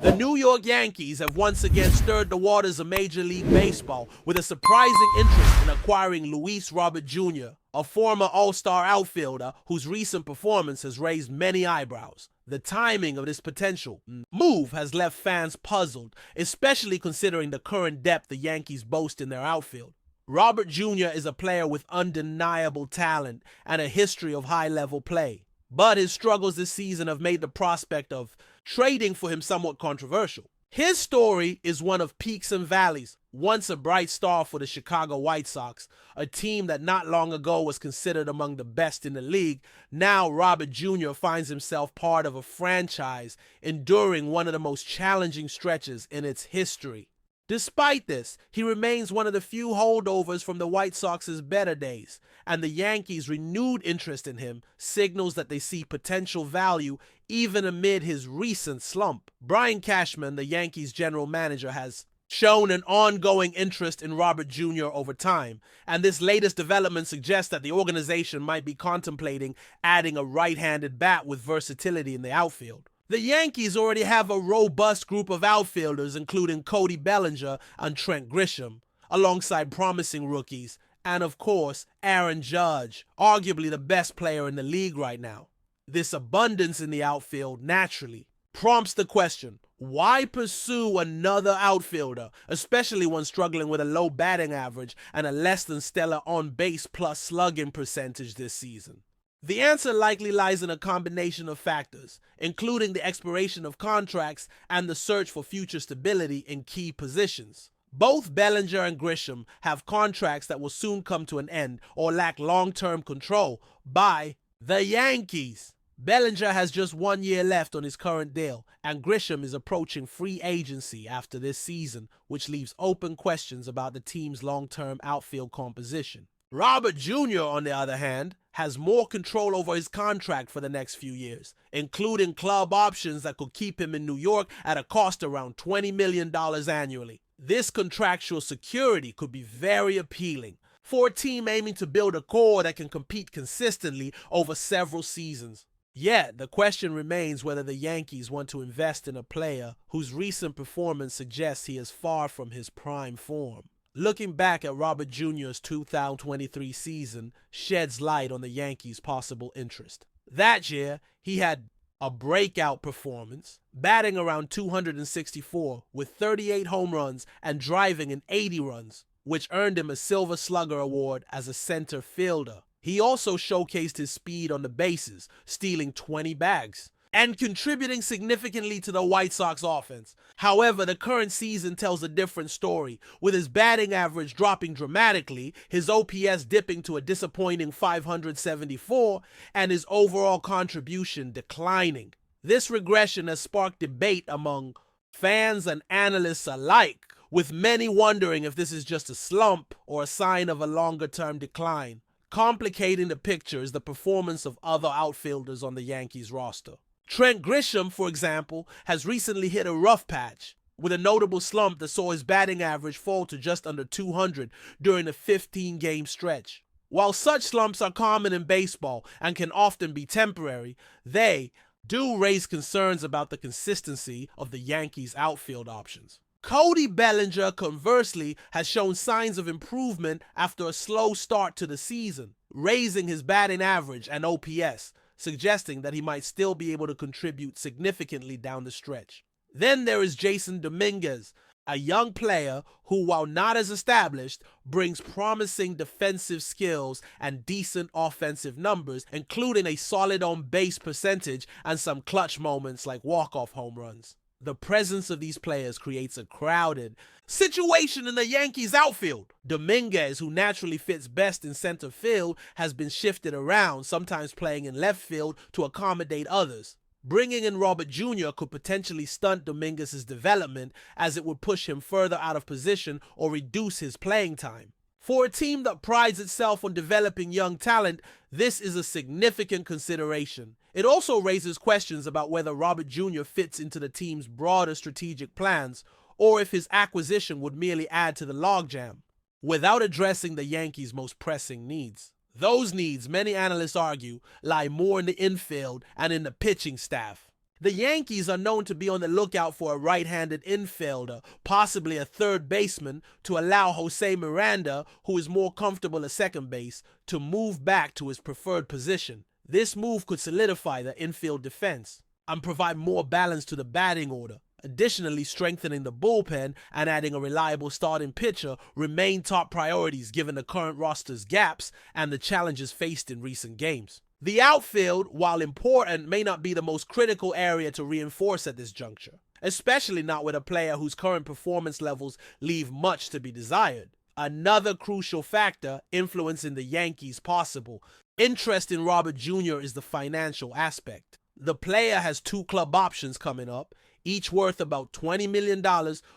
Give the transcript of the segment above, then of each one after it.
The New York Yankees have once again stirred the waters of Major League Baseball with a surprising interest in acquiring Luis Robert Jr., a former All-Star outfielder whose recent performance has raised many eyebrows. The timing of this potential move has left fans puzzled, especially considering the current depth the Yankees boast in their outfield. Robert Jr. is a player with undeniable talent and a history of high-level play, but his struggles this season have made the prospect of trading for him somewhat controversial. His story is one of peaks and valleys. Once a bright star for the Chicago White Sox, a team that not long ago was considered among the best in the league, now Robert Jr. finds himself part of a franchise enduring one of the most challenging stretches in its history. Despite this, he remains one of the few holdovers from the White Sox's better days, and the Yankees' renewed interest in him signals that they see potential value even amid his recent slump. Brian Cashman, the Yankees' general manager, has shown an ongoing interest in Robert Jr. over time, and this latest development suggests that the organization might be contemplating adding a right-handed bat with versatility in the outfield. The Yankees already have a robust group of outfielders, including Cody Bellinger and Trent Grisham, alongside promising rookies, and of course, Aaron Judge, arguably the best player in the league right now. This abundance in the outfield naturally prompts the question, why pursue another outfielder, especially when struggling with a low batting average and a less than stellar on-base plus slugging percentage this season? The answer likely lies in a combination of factors, including the expiration of contracts and the search for future stability in key positions. Both Bellinger and Grisham have contracts that will soon come to an end or lack long-term control by the Yankees. Bellinger has just 1 year left on his current deal, and Grisham is approaching free agency after this season, which leaves open questions about the team's long-term outfield composition. Robert Jr., on the other hand, has more control over his contract for the next few years, including club options that could keep him in New York at a cost around $20 million annually. This contractual security could be very appealing for a team aiming to build a core that can compete consistently over several seasons. Yet, the question remains whether the Yankees want to invest in a player whose recent performance suggests he is far from his prime form. Looking back at Robert Jr.'s 2023 season sheds light on the Yankees' possible interest. That year, he had a breakout performance, batting around 264 with 38 home runs and driving in 80 runs, which earned him a Silver Slugger award as a center fielder. He also showcased his speed on the bases, stealing 20 bags and contributing significantly to the White Sox offense. However, the current season tells a different story, with his batting average dropping dramatically, his OPS dipping to a disappointing 574, and his overall contribution declining. This regression has sparked debate among fans and analysts alike, with many wondering if this is just a slump or a sign of a longer-term decline. Complicating the picture is the performance of other outfielders on the Yankees roster. Trent Grisham, for example, has recently hit a rough patch, with a notable slump that saw his batting average fall to just under 200 during a 15-game stretch. While such slumps are common in baseball and can often be temporary, they do raise concerns about the consistency of the Yankees' outfield options. Cody Bellinger, conversely, has shown signs of improvement after a slow start to the season, raising his batting average and OPS, suggesting that he might still be able to contribute significantly down the stretch. Then there is Jason Dominguez, a young player who, while not as established, brings promising defensive skills and decent offensive numbers, including a solid on-base percentage and some clutch moments like walk-off home runs. The presence of these players creates a crowded situation in the Yankees outfield. Dominguez, who naturally fits best in center field, has been shifted around, sometimes playing in left field to accommodate others. Bringing in Robert Jr. could potentially stunt Dominguez's development, as it would push him further out of position or reduce his playing time. For a team that prides itself on developing young talent, this is a significant consideration. It also raises questions about whether Robert Jr. fits into the team's broader strategic plans, or if his acquisition would merely add to the logjam, without addressing the Yankees' most pressing needs. Those needs, many analysts argue, lie more in the infield and in the pitching staff. The Yankees are known to be on the lookout for a right-handed infielder, possibly a third baseman, to allow Jose Miranda, who is more comfortable at second base, to move back to his preferred position. This move could solidify the infield defense and provide more balance to the batting order. Additionally, strengthening the bullpen and adding a reliable starting pitcher remain top priorities given the current roster's gaps and the challenges faced in recent games. The outfield, while important, may not be the most critical area to reinforce at this juncture, especially not with a player whose current performance levels leave much to be desired. Another crucial factor influencing the Yankees' possible interest in Robert Jr. is the financial aspect. The player has 2 club options coming up, each worth about $20 million,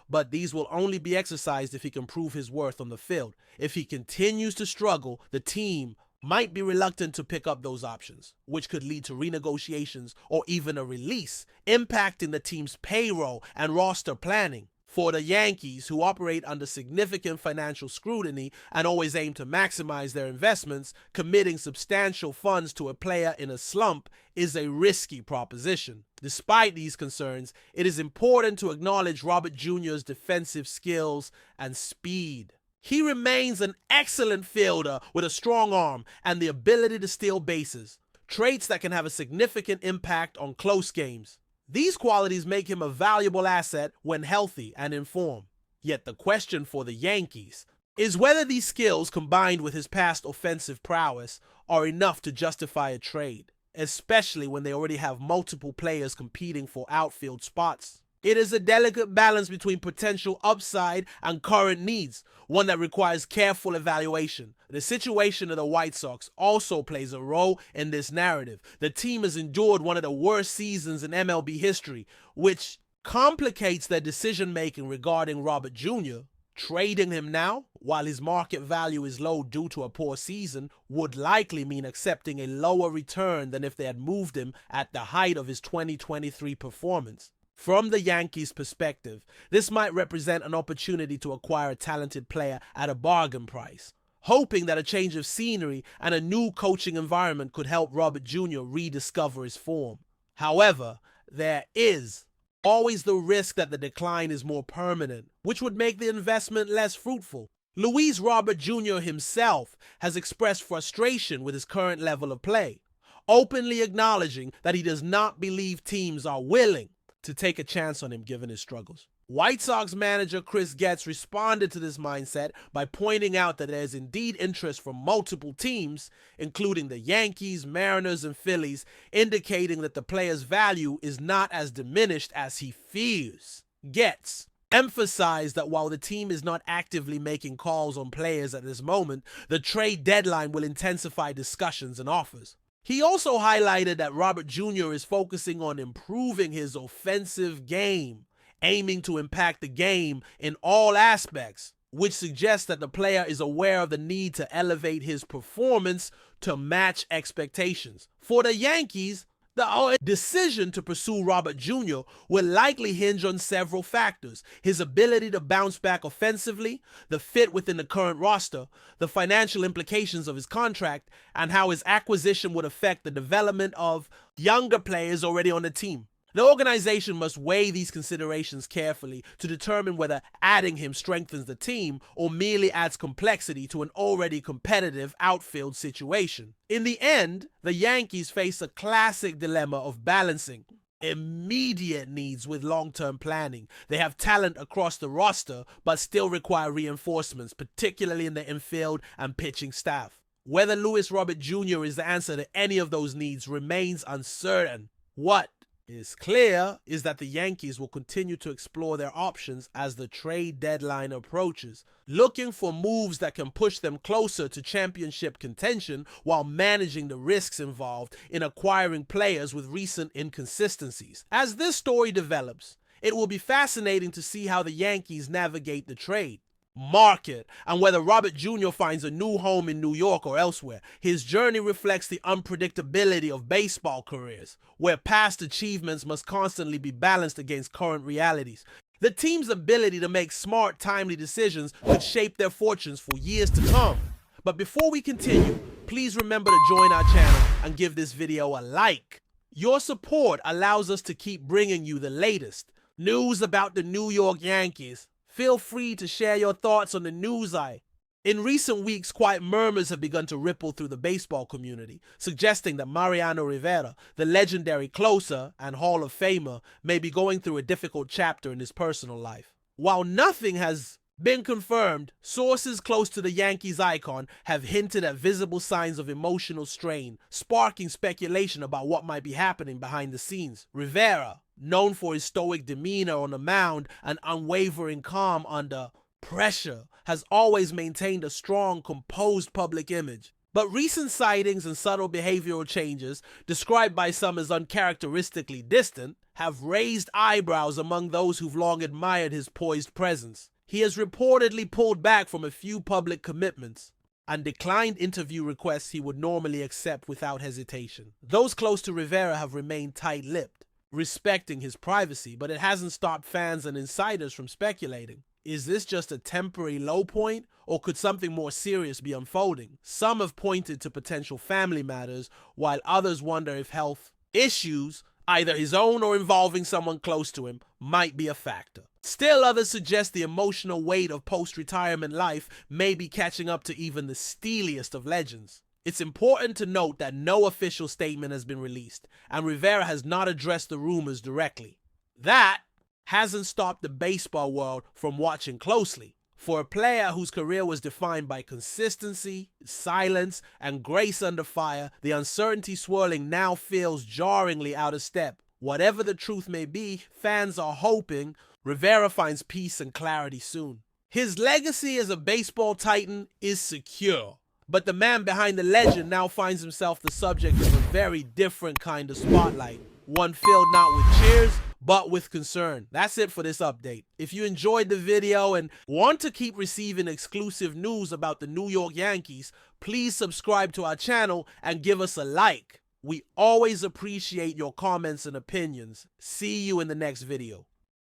but these will only be exercised if he can prove his worth on the field. If he continues to struggle, the team might be reluctant to pick up those options, which could lead to renegotiations or even a release, impacting the team's payroll and roster planning. For the Yankees, who operate under significant financial scrutiny and always aim to maximize their investments, committing substantial funds to a player in a slump is a risky proposition. Despite these concerns, it is important to acknowledge Robert Jr.'s defensive skills and speed. He remains an excellent fielder with a strong arm and the ability to steal bases, traits that can have a significant impact on close games. These qualities make him a valuable asset when healthy and in form. Yet the question for the Yankees is whether these skills, combined with his past offensive prowess, are enough to justify a trade, especially when they already have multiple players competing for outfield spots. It is a delicate balance between potential upside and current needs, one that requires careful evaluation. The situation of the White Sox also plays a role in this narrative. The team has endured one of the worst seasons in MLB history, which complicates their decision-making regarding Robert Jr. Trading him now, while his market value is low due to a poor season, would likely mean accepting a lower return than if they had moved him at the height of his 2023 performance. From the Yankees' perspective, this might represent an opportunity to acquire a talented player at a bargain price, hoping that a change of scenery and a new coaching environment could help Robert Jr. rediscover his form. However, there is always the risk that the decline is more permanent, which would make the investment less fruitful. Luis Robert Jr. himself has expressed frustration with his current level of play, openly acknowledging that he does not believe teams are willing to take a chance on him given his struggles. White Sox manager Chris Getz responded to this mindset by pointing out that there is indeed interest from multiple teams, including the Yankees, Mariners, and Phillies, indicating that the player's value is not as diminished as he fears. Getz emphasized that while the team is not actively making calls on players at this moment, the trade deadline will intensify discussions and offers. He also highlighted that Robert Jr. is focusing on improving his offensive game, aiming to impact the game in all aspects, which suggests that the player is aware of the need to elevate his performance to match expectations. For the Yankees, the decision to pursue Robert Jr. will likely hinge on several factors: his ability to bounce back offensively, the fit within the current roster, the financial implications of his contract, and how his acquisition would affect the development of younger players already on the team. The organization must weigh these considerations carefully to determine whether adding him strengthens the team or merely adds complexity to an already competitive outfield situation. In the end, the Yankees face a classic dilemma of balancing immediate needs with long-term planning. They have talent across the roster, but still require reinforcements, particularly in the infield and pitching staff. Whether Luis Robert Jr. is the answer to any of those needs remains uncertain. What is clear is that the Yankees will continue to explore their options as the trade deadline approaches, looking for moves that can push them closer to championship contention while managing the risks involved in acquiring players with recent inconsistencies. As this story develops, it will be fascinating to see how the Yankees navigate the trade market and whether Robert Jr. finds a new home in New York or elsewhere. His journey reflects the unpredictability of baseball careers, where past achievements must constantly be balanced against current realities. The team's ability to make smart, timely decisions could shape their fortunes for years to come. But before we continue, please remember to join our channel and give this video a like. Your support allows us to keep bringing you the latest news about the New York Yankees. Feel free to share your thoughts on the news eye. In recent weeks, quiet murmurs have begun to ripple through the baseball community, suggesting that Mariano Riveras, the legendary closer and Hall of Famer, may be going through a difficult chapter in his personal life. While nothing has been confirmed, sources close to the Yankees icon have hinted at visible signs of emotional strain, sparking speculation about what might be happening behind the scenes. Rivera, known for his stoic demeanor on the mound and unwavering calm under pressure, has always maintained a strong, composed public image. But recent sightings and subtle behavioral changes, described by some as uncharacteristically distant, have raised eyebrows among those who've long admired his poised presence. He has reportedly pulled back from a few public commitments and declined interview requests he would normally accept without hesitation. Those close to Rivera have remained tight-lipped, respecting his privacy, but it hasn't stopped fans and insiders from speculating. Is this just a temporary low point, or could something more serious be unfolding? Some have pointed to potential family matters, while others wonder if health issues, either his own or involving someone close to him, might be a factor. Still, others suggest the emotional weight of post-retirement life may be catching up to even the steeliest of legends. It's important to note that no official statement has been released, and Rivera has not addressed the rumors directly. That hasn't stopped the baseball world from watching closely. For a player whose career was defined by consistency, silence, and grace under fire, the uncertainty swirling now feels jarringly out of step. Whatever the truth may be, fans are hoping Rivera finds peace and clarity soon. His legacy as a baseball titan is secure, but the man behind the legend now finds himself the subject of a very different kind of spotlight, one filled not with cheers, but with concern. That's it for this update. If you enjoyed the video and want to keep receiving exclusive news about the New York Yankees, please subscribe to our channel and give us a like. We always appreciate your comments and opinions. See you in the next video.